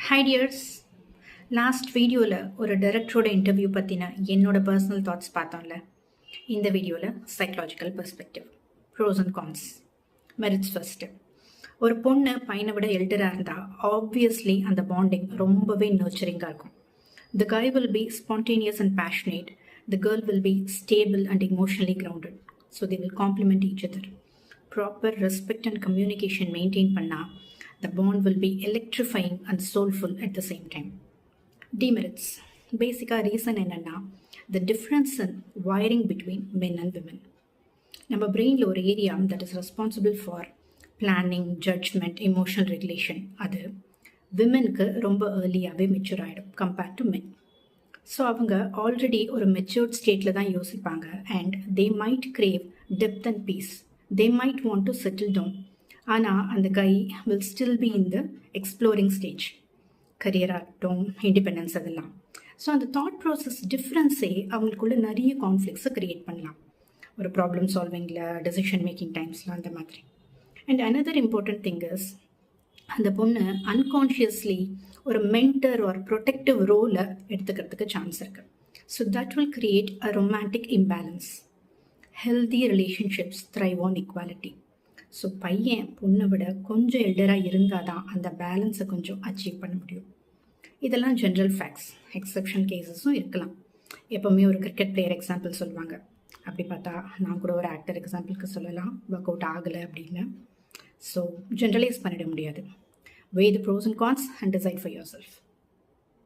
High tears, last வீடியோவில் ஒரு டைரக்டரோட interview பற்றின என்னோட பர்சனல் தாட்ஸ் பார்த்தோம்ல. இந்த வீடியோவில் psychological perspective, pros and cons. Merits first. ஒரு பொண்ணு பையனை விட எல்டராக இருந்தால் ஆப்வியஸ்லி அந்த பாண்டிங் ரொம்பவே நர்ச்சரிங்காக இருக்கும். த guy will be spontaneous and passionate. The girl will be stable and emotionally grounded. So they will complement each other. Proper respect and communication maintain பண்ணா the bond will be electrifying and soulful at the same time. Demerits. Basic reason என்னன்னா the difference in wiring between men and women. நம்ம பிரெயினில் ஒரு area that is responsible for planning, judgment, emotional regulation. அது விமெனுக்கு ரொம்ப ஏர்லியாகவே mature ஆகிடும் compared to men. So அவங்க ஆல்ரெடி ஒரு மெச்சூர்ட் ஸ்டேட்டில் தான் யோசிப்பாங்க. And they might crave depth and peace. They might want to settle down. ஆனால் அந்த guy will still be in the exploring stage. கரியராக இருக்கட்டும், இண்டிபெண்டன்ஸ், அதெல்லாம். ஸோ அந்த தாட் ப்ராசஸ் டிஃப்ரென்ஸே அவங்களுக்குள்ள நிறைய கான்ஃப்ளிக்ஸை க்ரியேட் பண்ணலாம். ஒரு ப்ராப்ளம் சால்விங்கில், டெசிஷன் மேக்கிங் டைம்ஸில், அந்த மாதிரி. And another important thing is, அந்த பொண்ணு அன்கான்ஷியஸ்லி ஒரு மென்டர் ஒரு ப்ரொடெக்டிவ் ரோலை எடுத்துக்கிறதுக்கு சான்ஸ் இருக்குது. So that will create a romantic imbalance. Healthy relationships thrive on equality. So பையன் பொண்ணை விட கொஞ்சம் எல்டராக இருந்தால் தான் அந்த பேலன்ஸை கொஞ்சம் அச்சீவ் பண்ண முடியும். இதெல்லாம் ஜென்ரல் ஃபேக்ட்ஸ். எக்ஸப்ஷன் கேசஸும் இருக்கலாம். எப்போவுமே ஒரு கிரிக்கெட் பிளேயர் எக்ஸாம்பிள் சொல்லுவாங்க. அப்படி பார்த்தா நான் கூட ஒரு ஆக்டர் எக்ஸாம்பிளுக்கு சொல்லலாம், ஒர்க் அவுட் ஆகலை அப்படின்னு. ஸோ ஜென்ரலைஸ் பண்ணிட முடியாது. Weigh the pros and cons and decide for yourself.